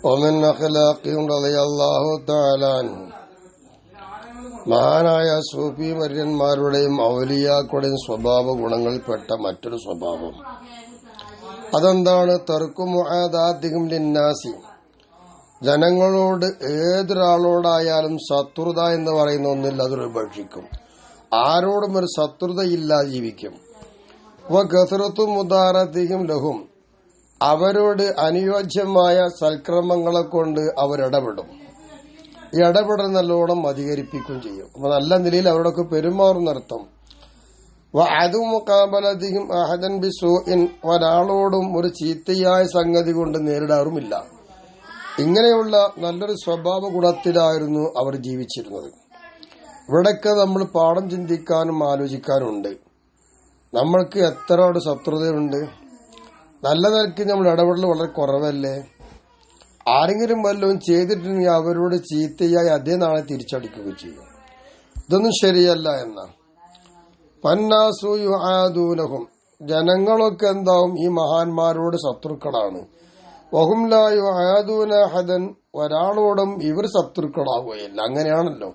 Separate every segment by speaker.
Speaker 1: ومن أخلاقهم رضي الله تعالى عنه മഹാനായ സൂഫി വര്യന്മാരുടെയും ഔലിയാക്കളുടെയും സ്വഭാവ ഗുണങ്ങളിൽപ്പെട്ട മറ്റൊരു സ്വഭാവം അതെന്താണ്? തർക്കു മുആദാതിഹിം ലിന്നാസി, ജനങ്ങളോട് ഏതൊരാളോടായാലും ശത്രുത എന്ന് പറയുന്ന ഒന്നില്ല, അതൊരു ഉപേക്ഷിക്കും. ആരോടും ഒരു ശത്രുതയില്ലാതെ ജീവിക്കും. വകസറത്തു മുദാറതിഹിം ലഹും, അവരോട് അനുയോജ്യമായ സൽക്രമങ്ങളെ കൊണ്ട് അവരിടപെടും. ഈ ഇടപെടൽ നല്ലോണം അധികരിപ്പിക്കുകയും ചെയ്യും. അപ്പൊ നല്ല നിലയിൽ അവരോടൊക്കെ പെരുമാറുന്നർത്ഥം. വഅദു മുഖാബലതിഹിം അഹദൻ ബിസൂഇൻ, ഒരാളോടും ഒരു ചീത്തയായ സംഗതി കൊണ്ട് നേരിടാറുമില്ല. ഇങ്ങനെയുള്ള നല്ലൊരു സ്വഭാവ ഗുണത്തിലായിരുന്നു അവർ ജീവിച്ചിരുന്നത്. ഇവിടൊക്കെ നമ്മൾ പാഠം ചിന്തിക്കാനും ആലോചിക്കാനും ഉണ്ട്. നമ്മൾക്ക് എത്ര ശത്രുതയുണ്ട്? നല്ല നിലയ്ക്ക് നമ്മൾ ഇടപെടൽ വളരെ കുറവല്ലേ? ആരെങ്കിലും വല്ലതും ചെയ്തിട്ടുണ്ടെങ്കിൽ അവരോട് ചീത്തയായി അതേ നാളെ തിരിച്ചടിക്കുകയും ചെയ്യും. ഇതൊന്നും ശരിയല്ല എന്ന പന്നാസു യുആദൂനഹും, ജനങ്ങളൊക്കെ എന്താവും? ഈ മഹാന്മാരോട് ശത്രുക്കളാണ്. വഹും ലാ യുആദൂന അഹദൻ, ഒരാളോടും ഇവർ ശത്രുക്കളാവുകയില്ല. അങ്ങനെയാണല്ലോ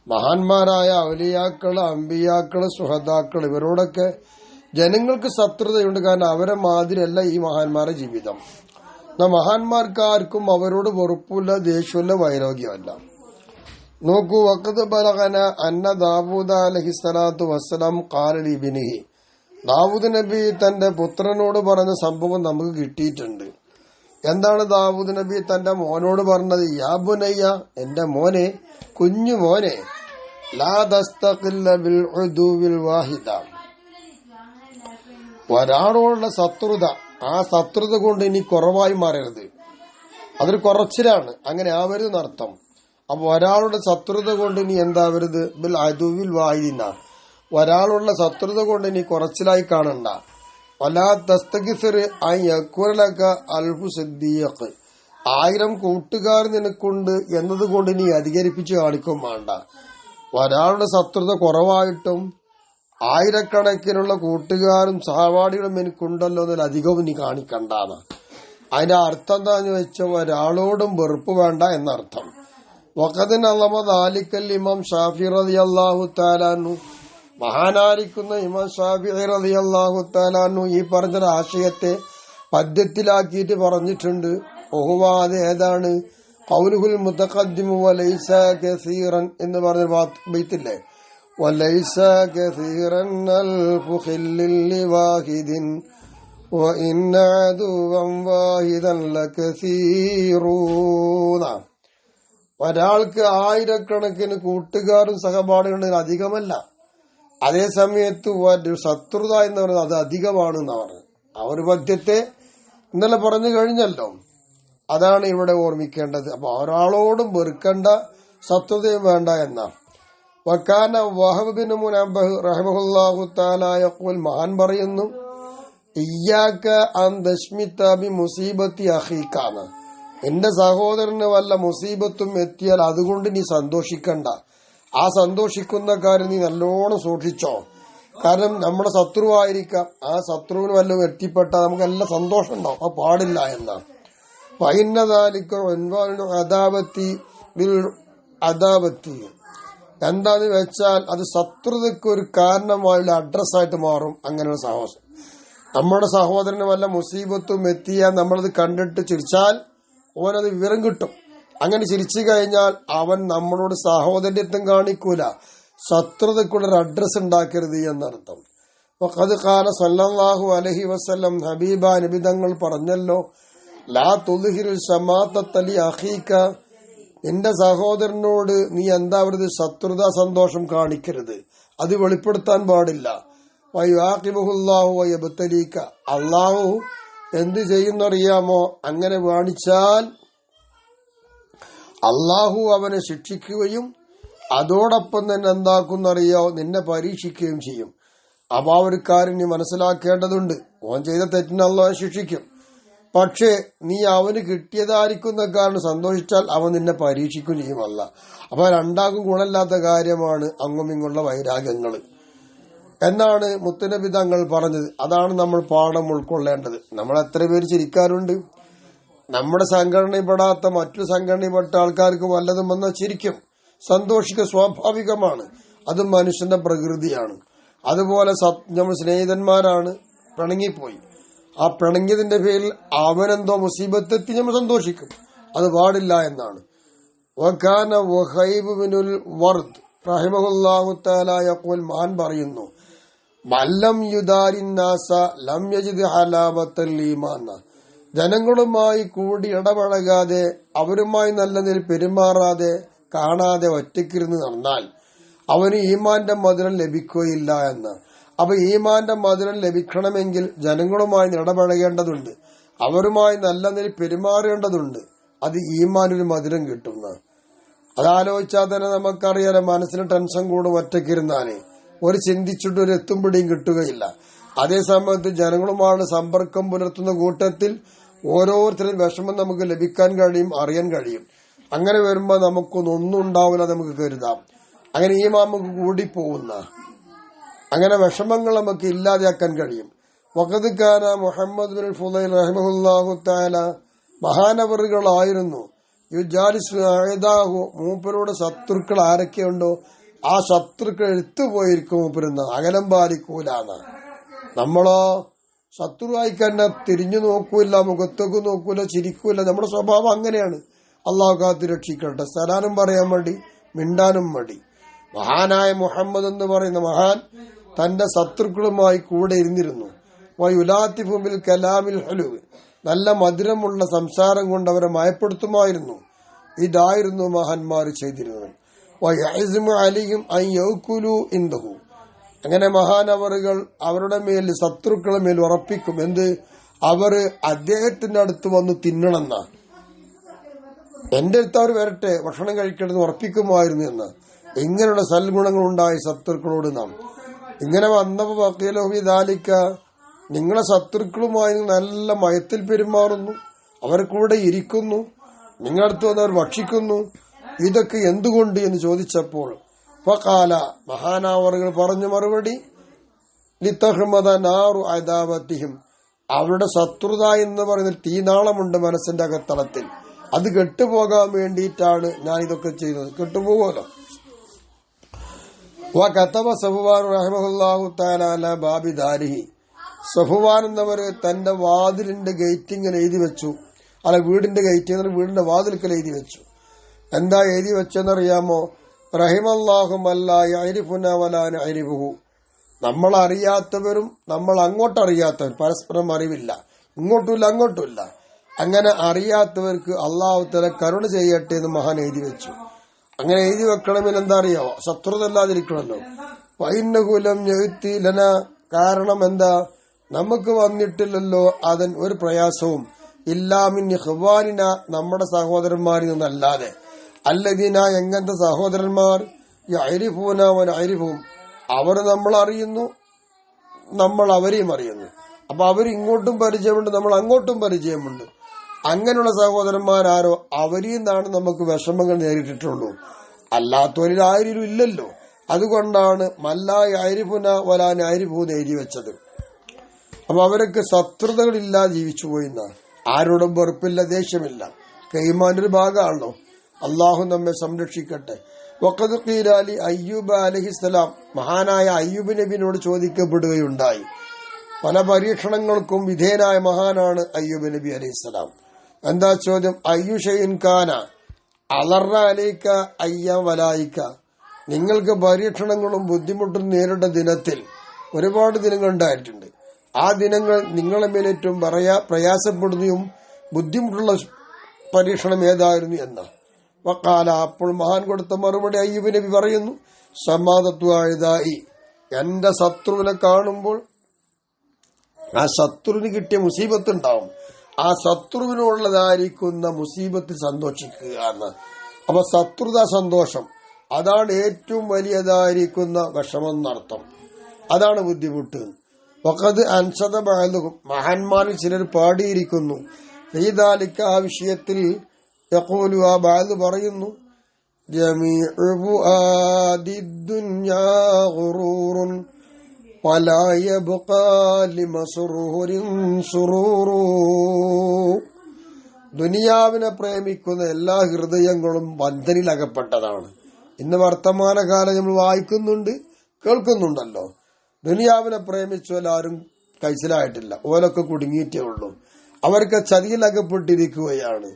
Speaker 1: മഹാന്മാരായ ഔലിയാക്കള്, അമ്പിയാക്കള്, സുഹദാക്കള്, ഇവരോടൊക്കെ ജനങ്ങൾക്ക് ശത്രുതയുണ്ട്. കാരണം അവരെ മാതിരിയല്ല ഈ മഹാന്മാരുടെ ജീവിതം. മഹാന്മാർക്കാർക്കും അവരോട് വെറുപ്പില്ല, ദേഷ്യമില്ല, വൈരോഗ്യമല്ല. നോക്കൂ, വഖദ് ബലഗന അന്ന ദാവൂദ് അലൈഹിസ്സലാത്തു വസ്സലാം ഖാല ലിബ്നിഹി, ദാവൂദ് നബി തന്റെ പുത്രനോട് പറഞ്ഞ സംഭവം നമുക്ക് കിട്ടിയിട്ടുണ്ട്. എന്താണ് ദാവൂദ് നബി തന്റെ മോനോട് പറഞ്ഞത്? യാ ബുനയ്യ, എന്റെ മോനെ, കുഞ്ഞു മോനെ, ലാ തസ്തഖില്ല ബിൽ ഉദുവിൽ വാഹിദ, ഒരാളോടുള്ള ശത്രുത, ആ ശത്രുത കൊണ്ട് ഇനി കുറവായി മാറരുത്. അതൊരു കുറച്ചിലാണ്, അങ്ങനെ ആവരുതെന്നർത്ഥം. അപ്പൊ ഒരാളുടെ ശത്രുത കൊണ്ട് ഇനി എന്താവരുത്? ബിൽ അദുവിൽ വാഹിദിന, ഒരാളുള്ള ശത്രുത കൊണ്ട് ഇനി കുറച്ചിലായി കാണണ്ട. വലാ തസ്തഗ്ഫിർ അൻ യകുലക അൽഫു സിദ്ദീഖ്, 1000 കൂട്ടുകാർ നിനക്കുണ്ട് എന്നതുകൊണ്ട് ഇനി അധികരിപ്പിച്ച് കാണിക്കും വേണ്ട. ഒരാളുടെ ശത്രുത കുറവായിട്ടും ആയിരക്കണക്കിനുള്ള കൂട്ടുകാരും സഹപാഠികളും എനിക്കുണ്ടല്ലോ എന്നതിൽ അധികവും നീ കാണിക്കണ്ടാണ്. അതിന്റെ അർത്ഥം എന്താന്ന് വെച്ചാൽ ഒരാളോടും വെറുപ്പ് വേണ്ട എന്നർത്ഥം. വഖദിൻ അളമദ് ആലിക്കൽ ഇമാം ഷാഫി റളിയല്ലാഹു തആല അൻഹു, മഹാനായിരിക്കുന്ന ഇമാം ഷാഫി റളിയല്ലാഹു തആല അൻഹു ഈ പറഞ്ഞ ആശയത്തെ പദ്യത്തിലാക്കിയിട്ട് പറഞ്ഞിട്ടുണ്ട്. അത് ഏതാണ്? ഖൗലുൽ മുതഖദ്ദിമു വലൈസ കസീറൻ എന്ന് പറഞ്ഞ ബൈത്തില്ലേ, വലൈസ കസീറൻ അൽഫു ഖില്ലിൽ ലിവാഹിദിൻ വഇന്ന അദുവൻ വാഹിദൻ ലകസീറൂന, ഒരാൾക്ക് ആയിരക്കണക്കിന് കൂട്ടുകാരും സഹപാഠികളും അധികമല്ല, അതേ സമയത്ത് ഒരു ശത്രുത എന്ന് പറയുന്നത് അത് അധികമാണ് എന്ന് പറഞ്ഞു. ആ ഒരു പദ്യത്തെ ഇന്നലെ പറഞ്ഞു കഴിഞ്ഞല്ലോ. അതാണ് ഇവിടെ ഓർമ്മിക്കേണ്ടത്. അപ്പൊ ഒരാളോടും വെറുക്കേണ്ട, ശത്രുതയും വേണ്ട എന്ന. വക്കാന വഹബ് ബിൻ മുനബ്ബഹ് റഹിമഹുല്ലാഹു തആല യഖൂൽ, മഹാൻ പറയുന്നു, ഇയ്യാക അൻ തശ്മിത ബി മുസീബത്തി അഖീക, എന്റെ സഹോദരന് വല്ല മുസീബത്തും എത്തിയാൽ അതുകൊണ്ട് നീ സന്തോഷിക്കണ്ട. ആ സന്തോഷിക്കുന്ന കാര്യം നീ നല്ലോണം സൂക്ഷിച്ചോ. കാരണം നമ്മുടെ ശത്രുവായിരിക്കാം, ആ ശത്രുവിന് വല്ലതും എത്തിപ്പെട്ടാൽ നമുക്ക് നല്ല സന്തോഷം ഉണ്ടാവും. അത് പാടില്ല എന്നാണ്. അദാവത്തി എന്താന്ന് വെച്ചാൽ അത് ശത്രുതയ്ക്ക് ഒരു കാരണമായുള്ള അഡ്രസ്സായിട്ട് മാറും. അങ്ങനെയുള്ള സഹോദരൻ, നമ്മുടെ സഹോദരന് വല്ല മുസീബത്തും എത്തിയാൽ നമ്മളത് കണ്ടിട്ട് ചിരിച്ചാൽ ഓനത് വിവരം കിട്ടും. അങ്ങനെ ചിരിച്ചു കഴിഞ്ഞാൽ അവൻ നമ്മളോട് സഹോദര്യത്വം കാണിക്കൂല, ശത്രുതയ്ക്കുള്ളൊരു അഡ്രസ് ഉണ്ടാക്കരുത് എന്നർത്ഥം. വഖദ് ഖാല സല്ലല്ലാഹു അലൈഹി വസല്ലം, ഹബീബ നബി തങ്ങൾ പറഞ്ഞല്ലോ, ലാ തുദ്ഹിറുൽ ശമാത്തത ലി അഖീക, നിന്റെ സഹോദരനോട് നീ എന്താവരുത്? ശത്രുത, സന്തോഷം കാണിക്കരുത്, അത് വെളിപ്പെടുത്താൻ പാടില്ല. വയുആഖിബുഹുല്ലാഹു വയബ്തലീക, അല്ലാഹു എന്ത് ചെയ്യുന്നറിയാമോ? അങ്ങനെ കാണിച്ചാൽ അല്ലാഹു അവനെ ശിക്ഷിക്കുകയും അതോടൊപ്പം തന്നെ എന്താക്കുന്നറിയോ? നിന്നെ പരീക്ഷിക്കുകയും ചെയ്യും. അപ്പൊ ആ ഒരു കാര്യം നീ മനസ്സിലാക്കേണ്ടതുണ്ട്. ഓൻ ചെയ്ത തെറ്റിന് അല്ലാഹു ശിക്ഷിക്കും. പക്ഷേ നീ അവന് കിട്ടിയതായിരിക്കുന്ന കാരണം സന്തോഷിച്ചാൽ അവൻ നിന്നെ പരീക്ഷിക്കും ചെയ്യും അല്ലാഹ്. അപ്പൊ രണ്ടാക്കും ഗുണമില്ലാത്ത കാര്യമാണ് അങ്ങും ഇങ്ങുള്ള വൈരാഗ്യങ്ങൾ എന്നാണ് മുത്തുനബി തങ്ങൾ പറഞ്ഞത്. അതാണ് നമ്മൾ പാഠം ഉൾക്കൊള്ളേണ്ടത്. നമ്മൾ എത്ര പേര് ചിരിക്കാറുണ്ട്? നമ്മുടെ സംഘടനയിൽപ്പെടാത്ത മറ്റു സംഘടനയിൽപ്പെട്ട ആൾക്കാർക്ക് വല്ലതും വന്നാൽ ചിരിക്കും, സന്തോഷിക്കുക സ്വാഭാവികമാണ്. അത് മനുഷ്യന്റെ പ്രകൃതിയാണ്. അതുപോലെ നമ്മൾ സ്നേഹിതന്മാരാണ്, പിണങ്ങിപ്പോയി. ആ പിണങ്ങിയതിന്റെ പേരിൽ അവനെന്തോ മുസീബത്തെത്തി നമ്മൾ സന്തോഷിക്കും, അത് പാടില്ല എന്നാണ്. വകാന വഹൈബ് ബിനുൽ വർദ് റഹിമഹുല്ലാഹു തആല യഖൂൽ, മഹാൻ പറയുന്നു, മല്ലം യുദാരിന്നാസ ലം യജിദ് ഹലാവത്തൽ ഈമാൻ. ജനങ്ങളുമായി കൂടി ഇടപഴകാതെ അവരുമായി നല്ല നിലയിൽ പെരുമാറാതെ കാണാതെ ഒറ്റയ്ക്കിരുന്ന് നടന്നാൽ അവന് ഈമാന്റെ മധുരം ലഭിക്കുകയില്ല എന്ന്. അപ്പൊ ഈമാന്റെ മധുരം ലഭിക്കണമെങ്കിൽ ജനങ്ങളുമായി ഇടപഴകേണ്ടതുണ്ട്, അവരുമായി നല്ല നിലയിൽ പെരുമാറേണ്ടതുണ്ട്. അത് ഈമാനൊരു മധുരം കിട്ടുന്ന. അതാലോചിച്ചാൽ തന്നെ നമുക്കറിയാലോ, മനസ്സിന് ടെൻഷൻ കൂടും ഒറ്റയ്ക്കിരുന്നാലേ, ഒരു ചിന്തിച്ചിട്ട് ഒരു എത്തും പിടിയും കിട്ടുകയില്ല. അതേ സമയത്ത് ജനങ്ങളുമായുള്ള സമ്പർക്കം പുലർത്തുന്ന കൂട്ടത്തിൽ ഓരോരുത്തരും വിഷമം നമുക്ക് ലഭിക്കാൻ കഴിയും, അറിയാൻ കഴിയും. അങ്ങനെ വരുമ്പോൾ നമുക്കൊന്നും ഉണ്ടാവില്ല, നമുക്ക് കരുതാം. അങ്ങനെ ഈ നമുക്ക് കൂടിപ്പോകുന്ന അങ്ങനെ വിഷമങ്ങൾ നമുക്ക് ഇല്ലാതെയാക്കാൻ കഴിയും. വഖദ് കാന മുഹമ്മദ് ബിൻ ഫുളൈൽ റഹിമഹുല്ലാഹു തആല, മഹാനവറുകളായിരുന്നു, യുജാലിസു അഅദാഹു, മൂപ്പരോട് ശത്രുക്കൾ ആരൊക്കെയുണ്ടോ ആ ശത്രുക്കൾ എടുത്തുപോയിരിക്കും മൂപ്പരുന്ന, അകലം പാലിക്കൂലാണ്. നമ്മളോ ശത്രുവായി തന്നെ തിരിഞ്ഞു നോക്കൂല, മുഖത്തേക്ക് നോക്കൂല, ചിരിക്കൂല. നമ്മുടെ സ്വഭാവം അങ്ങനെയാണ്. അള്ളാഹു കാത്ത് രക്ഷിക്കട്ടെ. സലാനും പറയാൻ മടി, മിണ്ടാനും മടി. മഹാനായ മുഹമ്മദ് എന്ന് പറയുന്ന മഹാൻ തന്റെ ശത്രുക്കളുമായി കൂടെ ഇരുന്നിരുന്നു. വയുലാത്തിഫു ബിൽ കലാമിൽ ഹുലുവ്, നല്ല മധുരമുള്ള സംസാരം കൊണ്ട് അവരെ മയപ്പെടുത്തുമായിരുന്നു. ഇതായിരുന്നു മഹാന്മാർ ചെയ്തിരുന്നത്. വയഅ്സിമു അലൈഹിം അൻ യഅ്കുലു ഇൻദഹു, അങ്ങനെ മഹാനവറുകൾ അവരുടെ മേൽ ശത്രുക്കളുടെ മേൽ ഉറപ്പിക്കും, എന്ത്, അവര് അദ്ദേഹത്തിന്റെ അടുത്ത് വന്ന് തിന്നണമെന്ന, എന്റെ അടുത്ത് അവർ വരട്ടെ ഭക്ഷണം കഴിക്കണമെന്ന് ഉറപ്പിക്കുമായിരുന്നു എന്ന്. ഇങ്ങനെയുള്ള സൽഗുണങ്ങൾ ഉണ്ടായി ശത്രുക്കളോട് നാം. ഇങ്ങനെ വന്നപ്പോ വക്കീലോഹിദാലിക്ക, നിങ്ങളെ ശത്രുക്കളുമായി നല്ല മയത്തിൽ പെരുമാറുന്നു, അവർ കൂടെ ഇരിക്കുന്നു, നിങ്ങളടുത്ത് വന്ന് അവർ ഭക്ഷിക്കുന്നു, ഇതൊക്കെ എന്തുകൊണ്ട് എന്ന് ചോദിച്ചപ്പോൾ ഫഖാല, മഹാനാവറുകൾ പറഞ്ഞു മറുപടി, ലിതഹ്മദ നാറു അദാവതിഹിം, അവരുടെ ശത്രുത എന്ന് പറയുന്ന തീനാളമുണ്ട് മനസ്സിന്റെ അകത്തളത്തിൽ, അത് കെട്ടുപോകാൻ വേണ്ടിയിട്ടാണ് ഞാൻ ഇതൊക്കെ ചെയ്യുന്നത്. കെട്ടുപോകുമല്ലോ. വകതബ സഫ്വാൻ റഹിമഹുല്ലാഹു തആല അലാ ബാബി ദാരിഹി, സഫ്വാൻ എന്നവര് തന്റെ വാതിലിന്റെ ഗേറ്റിങ്ങനെ എഴുതി വെച്ചു. അല്ല, വീടിന്റെ ഗേറ്റ് എന്ന വീടിന്റെ വാതിൽക്കൽ എഴുതി വെച്ചു. എന്താ എഴുതി വെച്ചെന്നറിയാമോ? റഹിമല്ലാഹു മല്ലാ യഅരിഫുന വലാ നഅരിഫുഹു, നമ്മൾ അറിയാത്തവരും നമ്മൾ അങ്ങോട്ടറിയാത്തവർ, പരസ്പരം അറിവില്ല, ഇങ്ങോട്ടുമില്ല അങ്ങോട്ടുമില്ല, അങ്ങനെ അറിയാത്തവർക്ക് അള്ളാഹു തആല കരുണ ചെയ്യട്ടെ എന്ന് മഹാൻ എഴുതി വെച്ചു. അങ്ങനെ എഴുതി വെക്കണമെങ്കിൽ എന്താ അറിയാവോ? ശത്രുത അല്ലാതിരിക്കണമല്ലോ. വഇന്നഹു ലം യഅതി ലനാ, കാരണം എന്താ, നമുക്ക് വന്നിട്ടില്ലല്ലോ അതൻ ഒരു പ്രയാസവും, ഇല്ലാ മിൻ ഇഖ്വാനിന, നമ്മുടെ സഹോദരന്മാരിൽ നിന്നല്ലാതെ, അല്ലദീന, എങ്ങനത്തെ സഹോദരന്മാർ, യഅരിഫൂന വനഅരിഫുഹും, അവർ നമ്മൾ അറിയുന്നു, നമ്മൾ അവരെയും അറിയുന്നു. അപ്പൊ അവർ ഇങ്ങോട്ടും പരിചയമുണ്ട്, നമ്മൾ അങ്ങോട്ടും പരിചയമുണ്ട്. അങ്ങനെയുള്ള സഹോദരന്മാരാരോ അവരിൽ നിന്നാണ് നമുക്ക് വിഷമങ്ങൾ നേരിട്ടിട്ടുള്ളൂ, അല്ലാത്തവരിൽ ആരും ഇല്ലല്ലോ. അതുകൊണ്ടാണ് മല്ലായ അരിഫുന വലാൻ അരിഫൂന്ന് എഴുതി വെച്ചത്. അപ്പൊ അവരൊക്കെ ശത്രുതകളില്ലാതെ ജീവിച്ചു പോയിന്ന, ആരോടും വെറുപ്പില്ല, ദേഷ്യമില്ല. കൈമാന്റെ ഒരു ഭാഗമാണല്ലോ. അള്ളാഹു നമ്മെ സംരക്ഷിക്കട്ടെ. വഖദ് ഖീല ലി അയ്യൂബ് അലൈഹിസ്സലാം, മഹാനായ അയ്യൂബ് നബിയോട് ചോദിക്കപ്പെടുകയുണ്ടായി. പല പരീക്ഷണങ്ങൾക്കും വിധേയനായ മഹാനാണ് അയ്യൂബ് നബി അലൈഹിസ്സലാം. എന്താ ചോദ്യം? അയ്യു ഷൈഇൻ കാന അളറ അലൈക അയ്യാം വലായിക്ക, നിങ്ങൾക്ക് പരീക്ഷണങ്ങളും ബുദ്ധിമുട്ടും നേരിട്ട ദിനത്തിൽ ഒരുപാട് ദിനങ്ങൾ ഉണ്ടായിട്ടുണ്ട്. ആ ദിനങ്ങൾ നിങ്ങളെ മേലേറ്റവും പ്രയാസപ്പെടുന്നതും ബുദ്ധിമുട്ടുള്ള പരീക്ഷണം ഏതായിരുന്നു എന്ന വക്കാല. അപ്പോൾ മഹാൻ കൊടുത്ത മറുപടി അയ്യൂബ് നബി പറയുന്നു, സമാദത്വായി, എന്റെ ശത്രുവിനെ കാണുമ്പോൾ ആ ശത്രുവിന് കിട്ടിയ മുസീബത്ത് ഉണ്ടാവും, ആ ശത്രുവിനുള്ളതായിരിക്കുന്ന മുസീബത്തിൽ സന്തോഷിക്കുക എന്ന്. അപ്പൊ ശത്രുത സന്തോഷം, അതാണ് ഏറ്റവും വലിയതായിരിക്കുന്ന വിഷമം എന്നർത്ഥം, അതാണ് ബുദ്ധിമുട്ട്. വഖദ് അൻസദ ബഅദുഹും, മഹാന്മാരിൽ ചിലർ പാടിയിരിക്കുന്നു, ഫീദാലിക, ആ വിഷയത്തിൽ, യഖൂലു, ആ ബഅദ് പറയുന്നു, ജമീഉ ഫുആദിദ് ദുനിയാ ഗുറൂറുൻ വലാ യബ്ഖാ ലിമസ്റൂരിൻ സുറൂറു. ദുനിയാവിനെ പ്രേമിക്കുന്ന എല്ലാ ഹൃദയങ്ങളും ബന്ധനിലകപ്പെട്ടതാണ്. ഇന്ന് വർത്തമാനകാലം നമ്മൾ വായിക്കുന്നുണ്ട്, കേൾക്കുന്നുണ്ടല്ലോ. ദുനിയാവിനെ പ്രേമിച്ചവരാരും കൈസലായിട്ടില്ല, ഓലൊക്കെ കുടുങ്ങിയിട്ടേ ഉള്ളൂ. അവർക്ക് ചതിയിലകപ്പെട്ടിരിക്കുകയാണ്.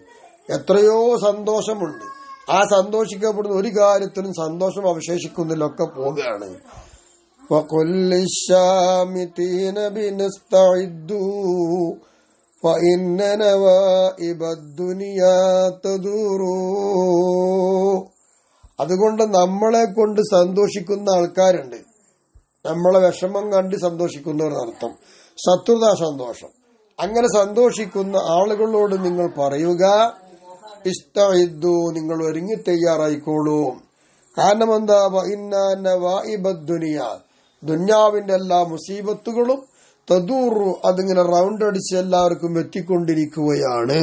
Speaker 1: എത്രയോ സന്തോഷമുണ്ട്, ആ സന്തോഷിക്കപ്പെടുന്ന ഒരു കാര്യത്തിലും സന്തോഷം അവശേഷിക്കുന്നില്ല, ഒക്കെ പോവുകയാണ്. അതുകൊണ്ട് നമ്മളെ കൊണ്ട് സന്തോഷിക്കുന്ന ആൾക്കാരുണ്ട്, നമ്മളെ വിഷമം കണ്ട് സന്തോഷിക്കുന്നവരർത്ഥം, ശത്രുതാ സന്തോഷം. അങ്ങനെ സന്തോഷിക്കുന്ന ആളുകളോട് നിങ്ങൾ പറയുക, ഇസ്തഇദ്ദു, നിങ്ങൾ ഒരുങ്ങി തയ്യാറായിക്കോളൂ. കാരണം എന്താ? ദുന്യാവിന്റെ എല്ലാ മുസീബത്തുകളും തദൂറു, അതിങ്ങനെ റൗണ്ട് അടിച്ച് എല്ലാവർക്കും എത്തിക്കൊണ്ടിരിക്കുകയാണ്.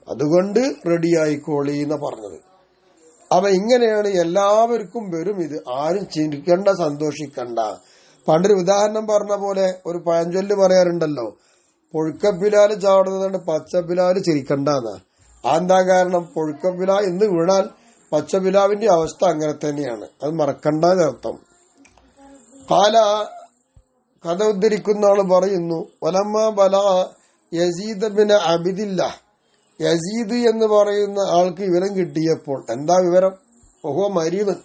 Speaker 1: അതുകൊണ്ട് റെഡിയായിക്കോളി എന്ന് പറഞ്ഞത്. അപ്പൊ ഇങ്ങനെയാണ് എല്ലാവർക്കും വരും. ഇത് ആരും ചിരിക്കണ്ട, സന്തോഷിക്കണ്ട. പണ്ടൊരു ഉദാഹരണം പറഞ്ഞ പോലെ ഒരു പഴഞ്ചൊല്ല് പറയാറുണ്ടല്ലോ, പൊഴുക്കപ്പിലാല് ചാടുന്നതുകൊണ്ട് പച്ചപ്പിലാല് ചിരിക്കണ്ടെന്നാ. അതെന്താ കാരണം? പൊഴുക്കപ്പില എന്ന് വീണാൽ പച്ചപ്പിലാവിന്റെ അവസ്ഥ അങ്ങനെ തന്നെയാണ്, അത് മറക്കണ്ടെന്നർത്ഥം. കഥ ഉദ്ധരിക്കുന്ന ആള് പറയുന്നു, വലമ്മ ബല യസീദ് ബിൻ അബിദില്ല, യസീദ് എന്ന് പറയുന്ന ആൾക്ക് വിവരം കിട്ടിയപ്പോൾ, എന്താ വിവരം? ഓഹോ മരീദ്,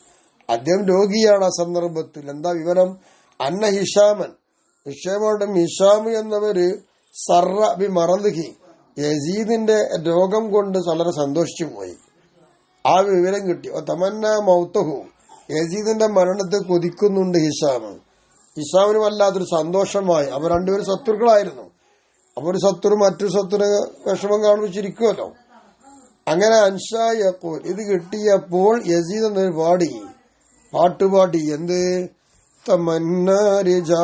Speaker 1: അദ്ദേഹം രോഗിയാണ്. ആ സന്ദർഭത്തിൽ എന്താ വിവരം? അന്ന ഹിഷാമൻ, ഹിഷാമോടെ ഹിഷാം എന്നവര് സർറ ബി മറദ്ഹി, യസീദിന്റെ രോഗം കൊണ്ട് വളരെ സന്തോഷിച്ചു പോയി. ആ വിവരം കിട്ടി. തമന്ന മൗത്തഹു, യസീദിന്റെ മരണത്തെ കൊതിക്കുന്നുണ്ട് ഹിഷാം. ഹിഷാമിന് വല്ലാത്തൊരു സന്തോഷമായി. അവർ രണ്ടുപേരും ശത്രുക്കളായിരുന്നു. അപ്പൊ ഒരു ശത്രു മറ്റൊരു ശത്രുവിനെ വിഷമം കാണിച്ചിരിക്കുമല്ലോ. അങ്ങനെ അൻഷായപ്പോൾ ഇത് കിട്ടിയപ്പോൾ യസീദ് എന്നൊരു പാട്ടുപാടി. എന്ത്? തമന്നാരിജാനുന്നൻ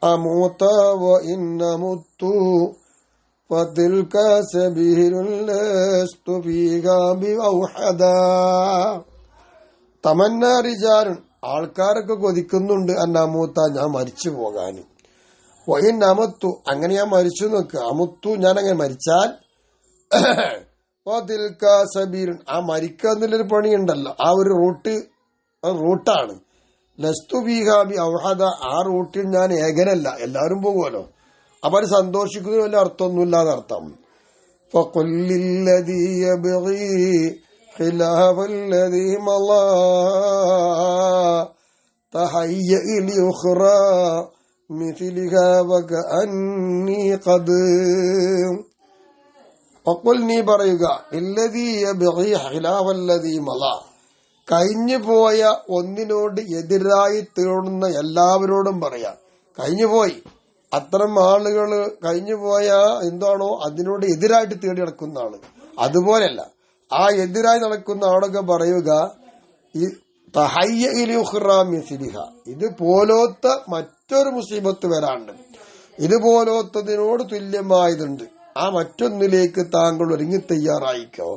Speaker 1: അമൂത വ ഇന്നമുത്തു ഫതിൽക സബീലുൻ ലസ്തു ഫീഹാ ബിഔഹദാ. തമന്നാരിജാനുൻ, ആൾക്കാരൊക്കെ കൊതിക്കുന്നുണ്ട്, അന്നമൂത്ത, ഞാൻ മരിച്ചു പോകാൻ. വൈൻ അമത്തു, അങ്ങനെ ഞാൻ മരിച്ചു നോക്കുക. അമുത്തു, ഞാൻ അങ്ങനെ മരിച്ചാൽ സബീരൻ, ആ മരിക്കുക എന്നുള്ളൊരു പണിയുണ്ടല്ലോ, ആ ഒരു റൂട്ടാണ്. ലസ്തു ബിഹാബി ഔഹദ, ആ റൂട്ടിൽ ഞാൻ ഏകനല്ല, എല്ലാവരും പോകുമല്ലോ. അപ്പൊ അത് സന്തോഷിക്കുന്ന വല്ല അർത്ഥമൊന്നുമില്ലാതെ അർത്ഥം. നീ പറയുക, കഴിഞ്ഞു പോയ ഒന്നിനോട് എതിരായി തീർന്ന എല്ലാവരോടും പറയാം. കഴിഞ്ഞുപോയി, അത്തരം ആളുകള് കഴിഞ്ഞുപോയ എന്താണോ അതിനോട് എതിരായിട്ട് തേടി നടക്കുന്ന ആള്. അതുപോലെയല്ല, ആ എതിരായി നടക്കുന്ന ആളൊക്കെ പറയുക, ഇതുപോലത്തെ മറ്റൊരു മുസീബത്ത് വരാണ്ട്, ഇതുപോലത്തതിനോട് തുല്യമായതുണ്ട്, ആ മറ്റൊന്നിലേക്ക് താങ്കൾ ഒരുങ്ങി തയ്യാറായിക്കോ.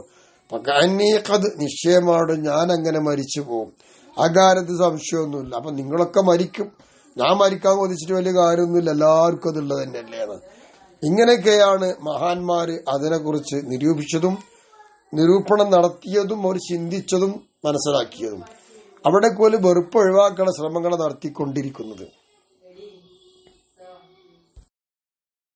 Speaker 1: നിശ്ചയമായിട്ട് ഞാൻ അങ്ങനെ മരിച്ചു പോകും, ആ കാര്യത്തിൽ സംശയമൊന്നുമില്ല. അപ്പൊ നിങ്ങളൊക്കെ മരിക്കും, ഞാൻ മരിക്കാൻ കൊതിച്ചിട്ട് വലിയ കാര്യമൊന്നുമില്ല, എല്ലാവർക്കും അതുള്ളത് തന്നെയല്ലേന്ന്. ഇങ്ങനെയൊക്കെയാണ് മഹാന്മാര് അതിനെക്കുറിച്ച് നിരൂപിച്ചതും നിരൂപണം നടത്തിയതും അവർ ചിന്തിച്ചതും മനസ്സിലാക്കിയതും. അവിടെ പോലും വെറുപ്പ് ഒഴിവാക്കാനുള്ള ശ്രമങ്ങൾ നടത്തിക്കൊണ്ടിരിക്കുന്നത്.